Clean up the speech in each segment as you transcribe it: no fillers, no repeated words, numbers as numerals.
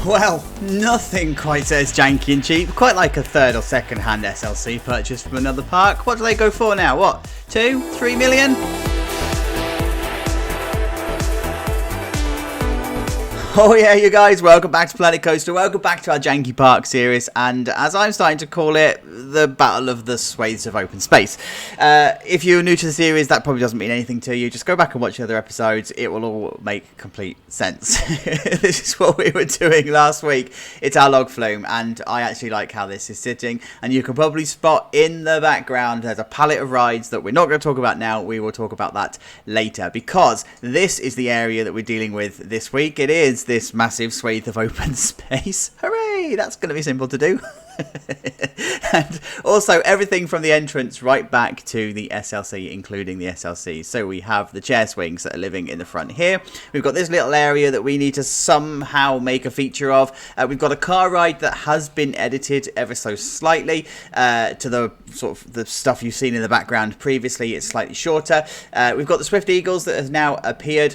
Well, nothing quite says janky and cheap. Quite like a third or second hand SLC purchased from another park. What do they go for now? What? 2, 3 million? Oh yeah, you guys, welcome back to Planet Coaster, welcome back to our Janky Park series, and as I'm starting to call it, the Battle of the Swathes of Open Space. If you're new to the series, that probably doesn't mean anything to you. Just go back and watch the other episodes, it will all make complete sense. This is what we were doing last week. It's our log flume, and I actually like how this is sitting, and you can probably spot in the background there's a palette of rides that we're not going to talk about now. We will talk about that later, because this is the area that we're dealing with this week. It is this massive swathe of open space. Hooray! That's going to be simple to do. And also everything from the entrance right back to the SLC, including the SLC. So we have the chair swings that are living in the front here. We've got this little area that we need to somehow make a feature of. We've got a car ride that has been edited ever so slightly to the sort of the stuff you've seen in the background previously. It's slightly shorter. We've got the Swift Eagles that has now appeared.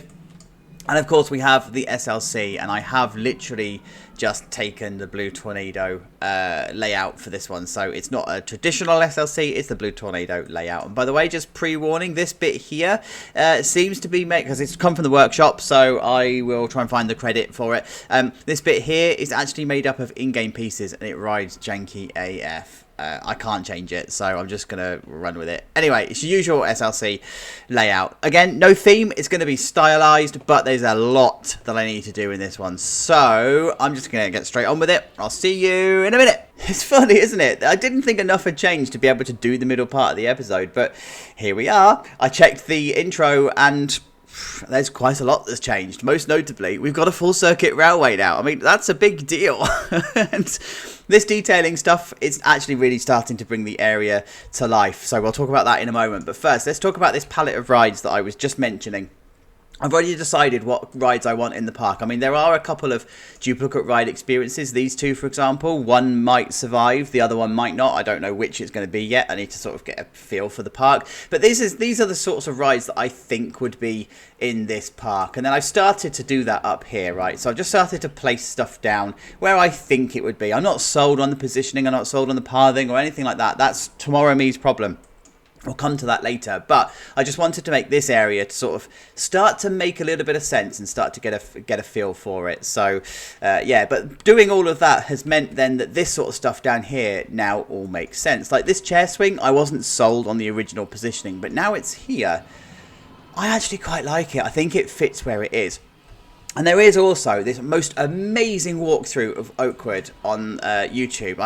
And of course we have the SLC, and I have literally just taken the Blue Tornado layout for this one. So it's not a traditional SLC, it's the Blue Tornado layout. And by the way, just pre-warning, this bit here seems to be made, because it's come from the workshop, so I will try and find the credit for it. This bit here is actually made up of in-game pieces, and it rides janky AF. I can't change it, so I'm just going to run with it. Anyway, it's your usual SLC layout. Again, no theme. It's going to be stylized, but there's a lot that I need to do in this one. So I'm just going to get straight on with it. I'll see you in a minute. It's funny, isn't it? I didn't think enough had changed to be able to do the middle part of the episode, but here we are. I checked the intro and there's quite a lot that's changed. Most notably, we've got a full circuit railway now. I mean, that's a big deal. And this detailing stuff is actually really starting to bring the area to life. So we'll talk about that in a moment. But first, let's talk about this palette of rides that I was just mentioning. I've already decided what rides I want in the park. I mean, there are a couple of duplicate ride experiences. These two, for example, one might survive, the other one might not. I don't know which it's going to be yet. I need to sort of get a feel for the park. But these are the sorts of rides that I think would be in this park. And then I've started to do that up here, right? So I've just started to place stuff down where I think it would be. I'm not sold on the positioning. I'm not sold on the pathing or anything like that. That's tomorrow me's problem. We'll come to that later, but I just wanted to make this area to sort of start to make a little bit of sense and start to get a feel for it. So yeah, but doing all of that has meant then that this sort of stuff down here now all makes sense. Like this chair swing, I wasn't sold on the original positioning, but now it's here. I actually quite like it. I think it fits where it is. And there is also this most amazing walkthrough of Oakwood on YouTube.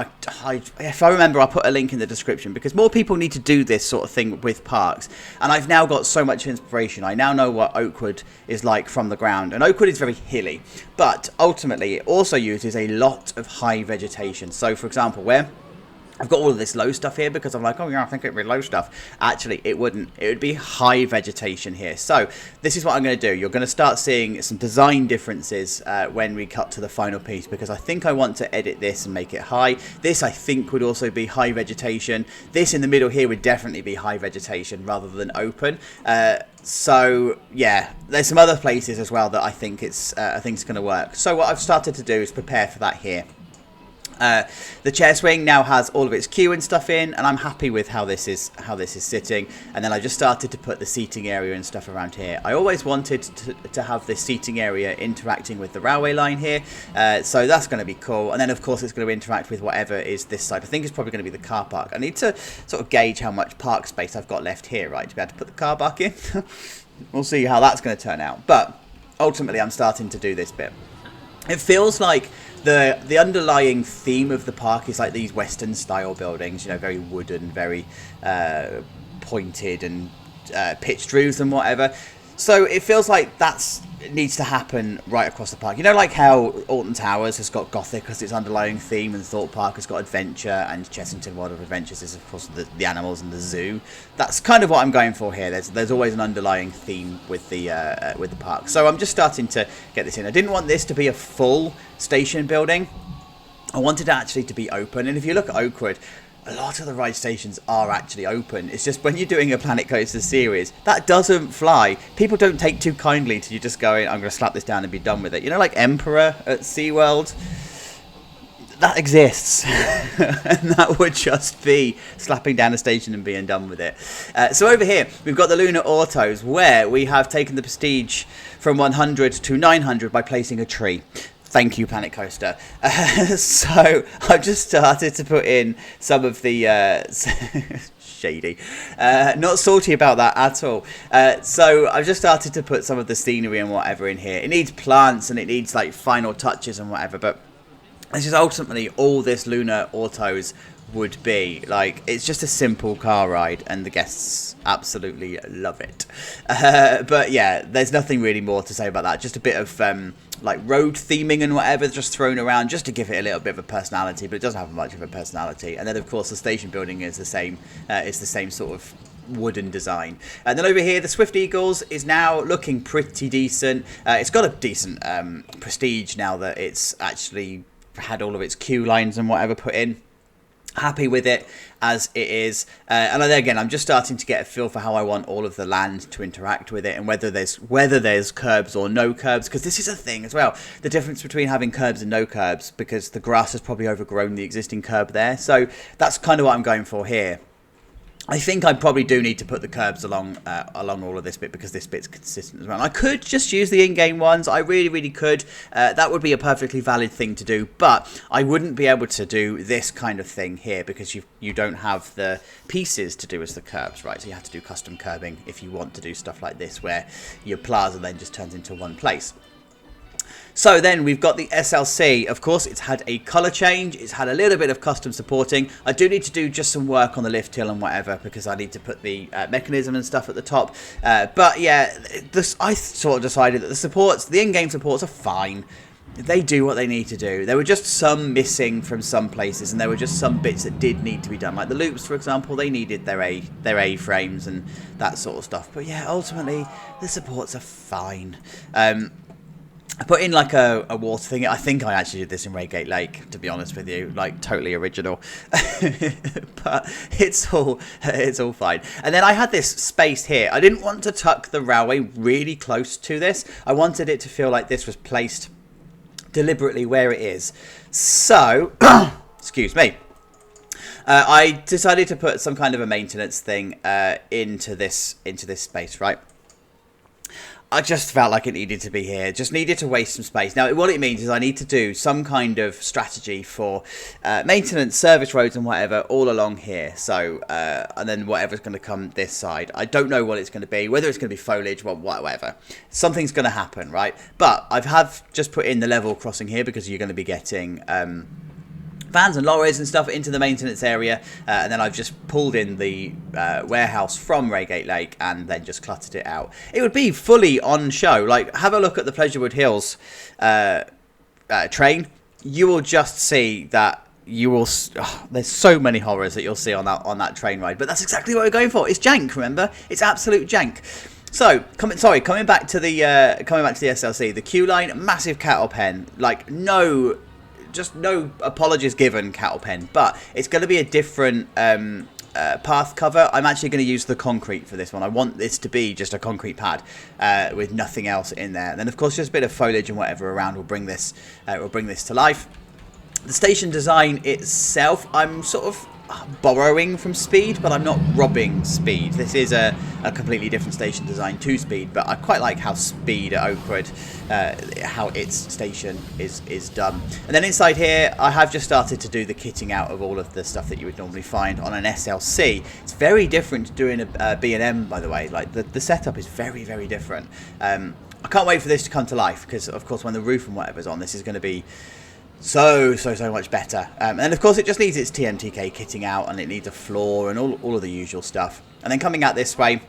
If I remember, I'll put a link in the description, because more people need to do this sort of thing with parks. And I've now got so much inspiration. I now know what Oakwood is like from the ground. And Oakwood is very hilly, but ultimately it also uses a lot of high vegetation. So for example, where I've got all of this low stuff here because I'm like, oh yeah, I think it'd be low stuff. Actually, it wouldn't. It would be high vegetation here. So this is what I'm going to do. You're going to start seeing some design differences when we cut to the final piece, because I think I want to edit this and make it high. This I think would also be high vegetation. This in the middle here would definitely be high vegetation rather than open. So yeah, there's some other places as well that I think it's going to work. So what I've started to do is prepare for that here. The chair swing now has all of its queue and stuff in, and I'm happy with how this is sitting. And then I just started to put the seating area and stuff around here. I always wanted to have this seating area interacting with the railway line here, so that's going to be cool. And then of course it's going to interact with whatever is this side. I think it's probably going to be the car park. I need to sort of gauge how much park space I've got left here, right, to be able to put the car park in. We'll see how that's going to turn out. But ultimately I'm starting to do this bit. It feels like the underlying theme of the park is like these Western style buildings, you know, very wooden, very pointed and pitched roofs and whatever. So it feels like it needs to happen right across the park. You know, like how Alton Towers has got Gothic as its underlying theme, and Thorpe Park has got Adventure, and Chessington World of Adventures is, of course, the animals and the zoo. That's kind of what I'm going for here. There's always an underlying theme with the park. So I'm just starting to get this in. I didn't want this to be a full station building. I wanted it actually to be open. And if you look at Oakwood, a lot of the ride stations are actually open. It's just when you're doing a Planet Coaster series, that doesn't fly. People don't take too kindly to you just going, I'm going to slap this down and be done with it. You know, like Emperor at SeaWorld? That exists. And that would just be slapping down a station and being done with it. So over here, we've got the Lunar Autos, where we have taken the prestige from 100 to 900 by placing a tree. Thank you, Planet Coaster. So I've just started to put in some of the shady, not salty about that at all. So I've just started to put some of the scenery and whatever in here. It needs plants and it needs like final touches and whatever, but this is ultimately all this Lunar Autos would be. Like, it's just a simple car ride and the guests absolutely love it. But yeah, there's nothing really more to say about that. Just a bit of like road theming and whatever just thrown around just to give it a little bit of a personality, but it doesn't have much of a personality. And then of course the station building is the same. It's the same sort of wooden design. And then over here the Swift Eagles is now looking pretty decent. It's got a decent prestige now that it's actually had all of its queue lines and whatever put in. Happy with it as it is, and then again I'm just starting to get a feel for how I want all of the land to interact with it, and whether there's curbs or no curbs, because this is a thing as well, the difference between having curbs and no curbs, because the grass has probably overgrown the existing curb there. So that's kind of what I'm going for here. I think I probably do need to put the curbs along all of this bit, because this bit's consistent as well. I could just use the in-game ones. I really could. That would be a perfectly valid thing to do, but I wouldn't be able to do this kind of thing here because you don't have the pieces to do as the curbs, right? So you have to do custom curbing if you want to do stuff like this, where your plaza then just turns into one place. So then we've got the SLC. Of course, it's had a colour change. It's had a little bit of custom supporting. I do need to do just some work on the lift hill and whatever, because I need to put the mechanism and stuff at the top. But yeah, I sort of decided that the in-game supports are fine. They do what they need to do. There were just some missing from some places, and there were just some bits that did need to be done. Like the loops, for example, they needed their A-frames and that sort of stuff. But yeah, ultimately, the supports are fine. I put in like a water thing. I think I actually did this in Reigate Lake, to be honest with you, like totally original. But it's all fine. And then I had this space here. I didn't want to tuck the railway really close to this. I wanted it to feel like this was placed deliberately where it is. So, excuse me. I decided to put some kind of a maintenance thing into this space, right? I just felt like it needed to be here. Just needed to waste some space. Now, what it means is I need to do some kind of strategy for maintenance, service roads and whatever all along here. So, and then whatever's going to come this side. I don't know what it's going to be, whether it's going to be foliage, whatever. Something's going to happen, right? But I have just put in the level crossing here because you're going to be getting vans and lorries and stuff into the maintenance area, and then I've just pulled in the warehouse from Reigate Lake and then just cluttered it out. It would be fully on show. Like, have a look at the Pleasurewood Hills train. You will just see that there's so many horrors that you'll see on that train ride, but that's exactly what we're going for. It's jank, remember? It's absolute jank. So, coming back to the SLC, the queue line, massive cattle pen, like no apologies given cattle pen, but it's going to be a different path cover. I'm actually going to use the concrete for this one. I want this to be just a concrete pad with nothing else in there. And then of course just a bit of foliage and whatever around will bring this to life. The station design itself, I'm sort of borrowing from Speed, but I'm not robbing Speed. This is a completely different station design to Speed, but I quite like how Speed at Oakwood, how its station is done. And then inside here, I have just started to do the kitting out of all of the stuff that you would normally find on an SLC. It's very different to doing a B&M, by the way. Like the setup is very, very different. I can't wait for this to come to life, because of course when the roof and whatever's on, this is going to be so much better. And of course it just needs its TMTK kitting out, and it needs a floor and all of the usual stuff. And then coming out this way,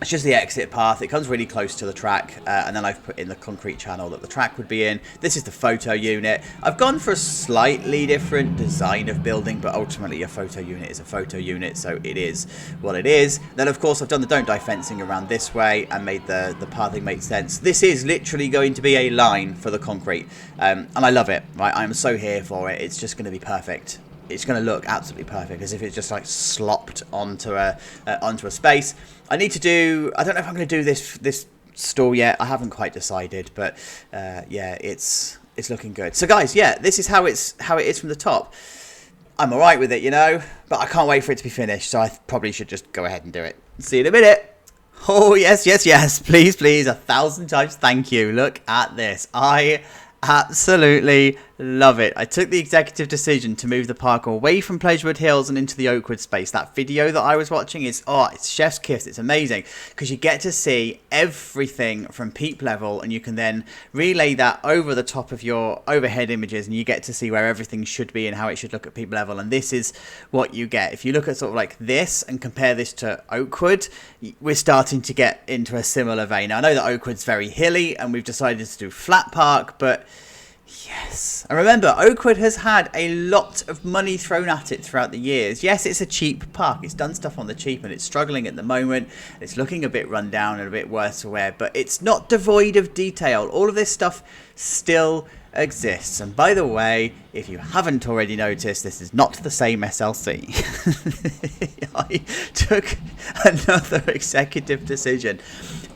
it's just the exit path. It comes really close to the track, and then I've put in the concrete channel that the track would be in. This is the photo unit. I've gone for a slightly different design of building, but ultimately a photo unit is a photo unit, so it is what it is. Then of course I've done the don't die fencing around this way and made the pathing make sense. This is literally going to be a line for the concrete, and I love it. Right, I'm so here for it. It's just going to be perfect. it's going to look absolutely perfect, as if it's just like slopped onto a space. I need to do, I don't know if I'm going to do this store yet. I haven't quite decided, but yeah, it's looking good. So guys, yeah, this is how it is from the top. I'm all right with it, you know, but I can't wait for it to be finished, so I probably should just go ahead and do it. See you in a minute. Oh, yes, yes, yes. Please, please, 1,000 times thank you. Look at this. I absolutely love it. I took the executive decision to move the park away from Pleasurewood Hills and into the Oakwood space. That video that I was watching is, it's chef's kiss. It's amazing because you get to see everything from peep level, and you can then relay that over the top of your overhead images, and you get to see where everything should be and how it should look at peep level. And this is what you get. If you look at sort of like this and compare this to Oakwood, we're starting to get into a similar vein. Now, I know that Oakwood's very hilly and we've decided to do flat park, but yes. And remember, Oakwood has had a lot of money thrown at it throughout the years. Yes, it's a cheap park. It's done stuff on the cheap and it's struggling at the moment. It's looking a bit run down and a bit worse for wear, but it's not devoid of detail. All of this stuff still exists. And by the way, if you haven't already noticed, this is not the same SLC. I took another executive decision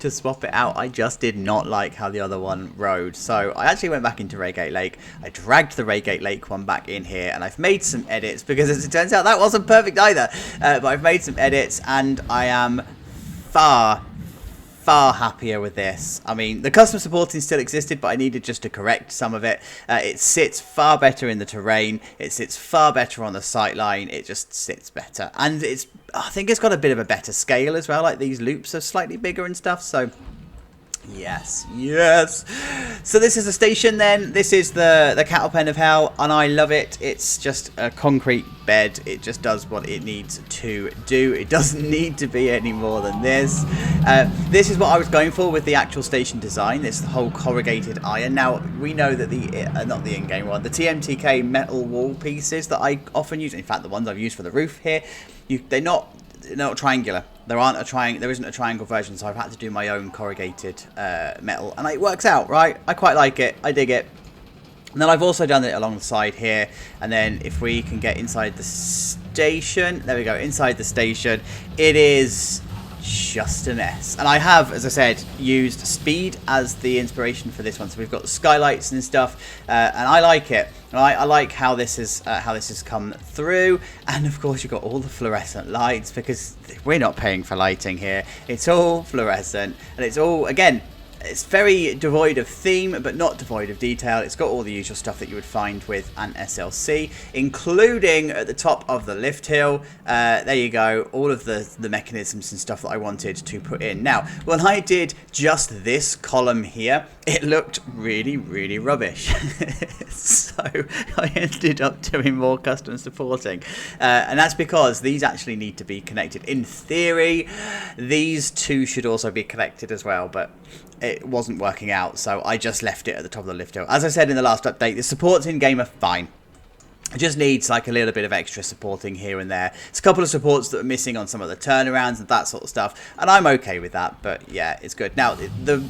to swap it out. I just did not like how the other one rode, so I actually went back into Reigate Lake. I dragged the Reigate Lake one back in here, and I've made some edits because, as it turns out, that wasn't perfect either, but I've made some edits and I am far happier with this. I mean, the custom supporting still existed, but I needed just to correct some of it. It sits far better in the terrain. It sits far better on the sight line. It just sits better, and I think it's got a bit of a better scale as well. Like, these loops are slightly bigger and stuff, so yes, yes. So this is the station then. This is the cattle pen of hell, and I love it. It's just a concrete bed. It just does what it needs to do. It doesn't need to be any more than this. This is what I was going for with the actual station design. This whole corrugated iron. Now, we know that not the in-game one, the TMTK metal wall pieces that I often use, in fact the ones I've used for the roof here, they're not triangular. There isn't a triangle version, so I've had to do my own corrugated metal, and it works out, right? I quite like it. I dig it. And then I've also done it along the side here, and then if we can get inside the station, there we go, inside the station, it is just a mess. And I have, as I said, used speed as the inspiration for this one. So we've got the skylights and stuff, and I like it. I like how this has come through, and of course you've got all the fluorescent lights, because we're not paying for lighting here. It's all fluorescent, and it's all, again, it's very devoid of theme, but not devoid of detail. It's got all the usual stuff that you would find with an SLC, including at the top of the lift hill. There you go, all of the mechanisms and stuff that I wanted to put in. Now, when I did just this column here, it looked really, really rubbish. So I ended up doing more custom supporting. And that's because these actually need to be connected. In theory, these two should also be connected as well, but it wasn't working out, so I just left it at the top of the lift hill. As I said in the last update, the supports in game are fine. It just needs like a little bit of extra supporting here and there. It's a couple of supports that are missing on some of the turnarounds and that sort of stuff, and I'm okay with that, but yeah, it's good. Now, the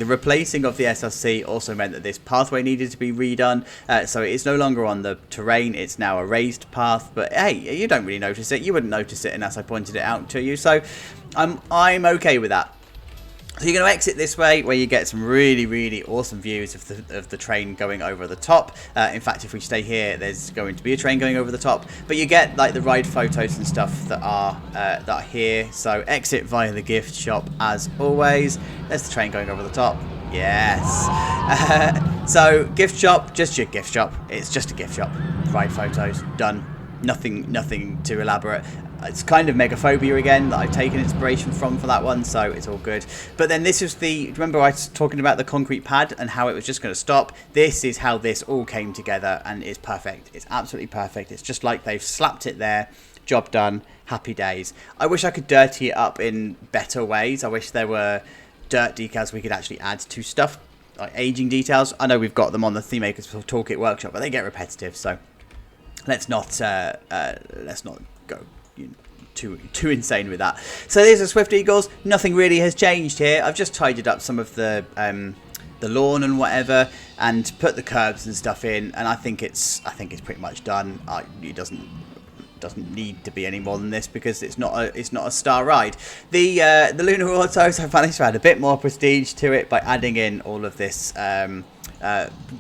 replacing of the SLC also meant that this pathway needed to be redone, so it's no longer on the terrain, it's now a raised path, but hey, you don't really notice it. You wouldn't notice it unless I pointed it out to you, so I'm okay with that. So you're going to exit this way, where you get some really, really awesome views of the train going over the top. In fact, if we stay here, there's going to be a train going over the top. But you get like the ride photos and stuff that are here. So exit via the gift shop as always. There's the train going over the top. Yes. So gift shop, just your gift shop. It's just a gift shop. Ride photos, done. Nothing too elaborate. It's kind of Megaphobia again that I've taken inspiration from for that one, so it's all good. But then this is remember I was talking about the concrete pad and how it was just going to stop? This is how this all came together, and it's perfect. It's absolutely perfect. It's just like they've slapped it there. Job done. Happy days. I wish I could dirty it up in better ways. I wish there were dirt decals we could actually add to stuff, like aging details. I know we've got them on the Theme Makers Toolkit Workshop, but they get repetitive, so let's not go too insane with that. So these are Swift Eagles. Nothing really has changed here. I've just tidied up some of the lawn and whatever, and put the curbs and stuff in. And I think it's pretty much done. It doesn't need to be any more than this because it's not a star ride. The Lunar Autos, I've managed to add a bit more prestige to it by adding in all of this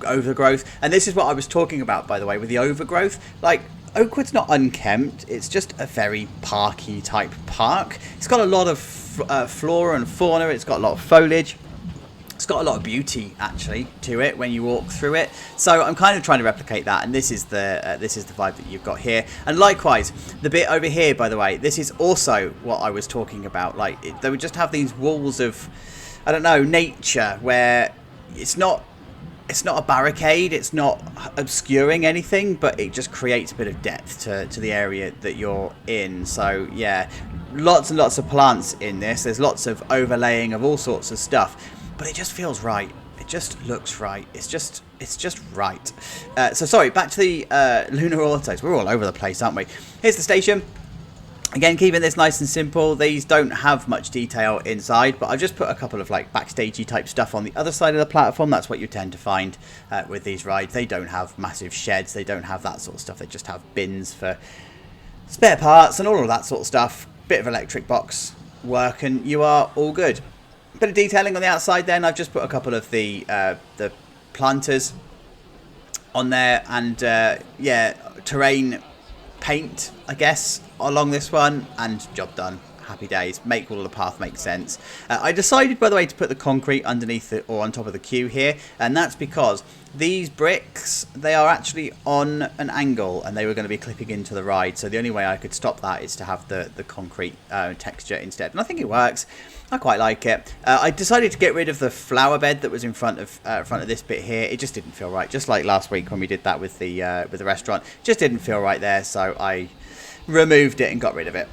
overgrowth. And this is what I was talking about, by the way, with the overgrowth. Like, Oakwood's not unkempt, it's just a very parky type park. It's got a lot of flora and fauna, it's got a lot of foliage. It's got a lot of beauty actually to it when you walk through it. So I'm kind of trying to replicate that, and this is the vibe that you've got here. And likewise, the bit over here, by the way, this is also what I was talking about. Like, they would just have these walls of, I don't know, nature, where it's not a barricade, it's not obscuring anything, but it just creates a bit of depth to the area that you're in. So yeah, lots and lots of plants in this. There's lots of overlaying of all sorts of stuff. But it just feels right. It just looks right. It's just right. So sorry, back to the Lunar Autos. We're all over the place, aren't we? Here's the station. Again, keeping this nice and simple. These don't have much detail inside, but I've just put a couple of like backstagey type stuff on the other side of the platform. That's what you tend to find with these rides. They don't have massive sheds. They don't have that sort of stuff. They just have bins for spare parts and all of that sort of stuff. Bit of electric box work, and you are all good. Bit of detailing on the outside then. I've just put a couple of the planters on there, and yeah, terrain paint, I guess, along this one, and job done. Happy days. Make all of the path make sense. I decided, by the way, to put the concrete underneath it or on top of the queue here, and that's because these bricks, they are actually on an angle, and they were going to be clipping into the ride. So the only way I could stop that is to have the concrete texture instead, and I think it works. I quite like it. I decided to get rid of the flower bed that was in front of this bit here. It just didn't feel right. Just like last week when we did that with the restaurant, just didn't feel right there. So I removed it and got rid of it.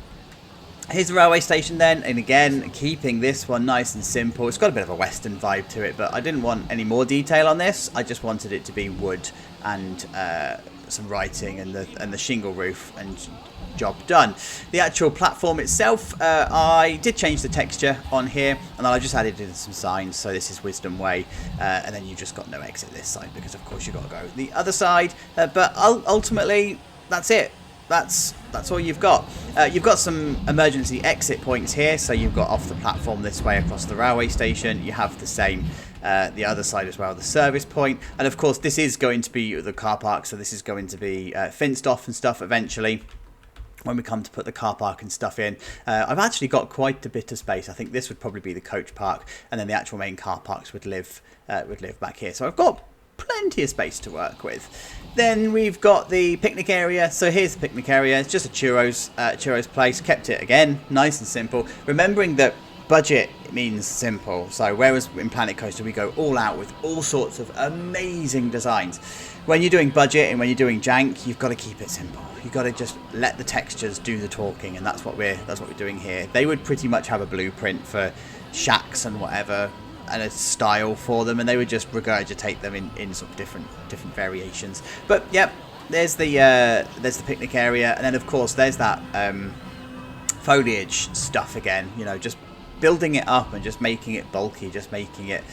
Here's the railway station then, and again, keeping this one nice and simple. It's got a bit of a western vibe to it, but I didn't want any more detail on this. I just wanted it to be wood and some writing and the shingle roof, and job done. The actual platform itself, I did change the texture on here, and then I just added in some signs. So this is Wisdom Way, and then you just got no exit this side because of course you've got to go the other side, but ultimately that's it. That's all you've got. You've got some emergency exit points here, so you've got off the platform this way across the railway station. You have the same the other side as well, the service point, and of course this is going to be the car park, so this is going to be fenced off and stuff eventually when we come to put the car park and stuff in. I've actually got quite a bit of space. I think this would probably be the coach park, and then the actual main car parks would live back here, so I've got plenty of space to work with. Then we've got the picnic area. So here's the picnic area. It's just a churros place. Kept it again nice and simple, remembering that budget means simple. So whereas in Planet Coaster we go all out with all sorts of amazing designs, when you're doing budget and when you're doing jank, you've got to keep it simple. You've got to just let the textures do the talking, and that's what we're doing here. They would pretty much have a blueprint for shacks and whatever, and a style for them, and they would just regurgitate them in sort of different variations. But yep, there's the picnic area, and then of course there's that foliage stuff again. You know, just building it up and just making it bulky, just making it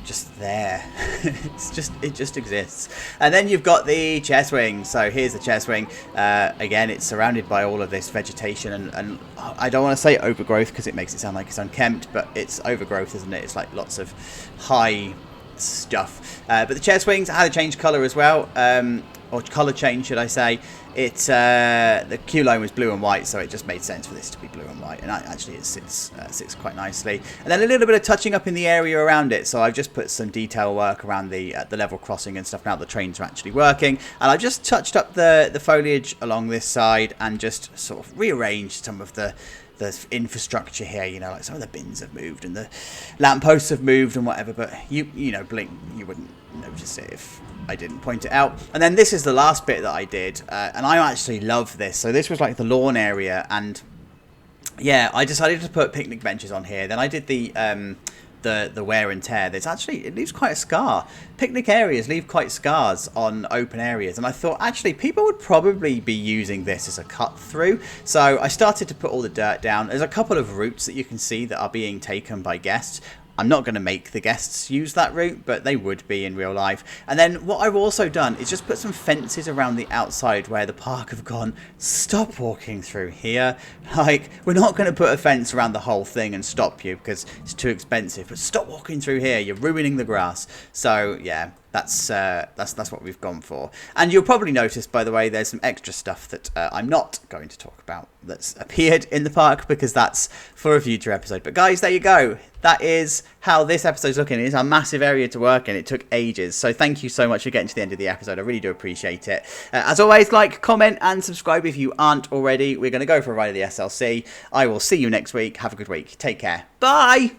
just there. It just exists. And then you've got the chair swing. So here's the chair swing. Again, it's surrounded by all of this vegetation, and I don't want to say overgrowth because it makes it sound like it's unkempt, but it's overgrowth, isn't it? It's like lots of high stuff. But the chair swings had a change colour as well, or colour change, should I say. It's the queue line was blue and white, so it just made sense for this to be blue and white, and actually it sits quite nicely. And then a little bit of touching up in the area around it, so I've just put some detail work around the level crossing and stuff now the trains are actually working, and I've just touched up the foliage along this side and just sort of rearranged some of the infrastructure here. You know, like some of the bins have moved and the lampposts have moved and whatever, but you know, blink, you wouldn't notice it if I didn't point it out. And then this is the last bit that I did, and I actually love this. So this was like the lawn area, and yeah, I decided to put picnic benches on here. Then I did the wear and tear. It leaves quite a scar. Picnic areas leave quite scars on open areas, and I thought actually people would probably be using this as a cut through. So I started to put all the dirt down. There's a couple of routes that you can see that are being taken by guests. I'm not going to make the guests use that route, but they would be in real life. And then what I've also done is just put some fences around the outside where the park have gone, stop walking through here. Like, we're not going to put a fence around the whole thing and stop you because it's too expensive, but stop walking through here, you're ruining the grass. So yeah, that's what we've gone for. And you'll probably notice, by the way, there's some extra stuff that I'm not going to talk about that's appeared in the park because that's for a future episode. But guys, there you go. That is how this episode's looking. It is a massive area to work in. It took ages. So thank you so much for getting to the end of the episode. I really do appreciate it. As always, like, comment and subscribe if you aren't already. We're going to go for a ride of the SLC. I will see you next week. Have a good week. Take care. Bye.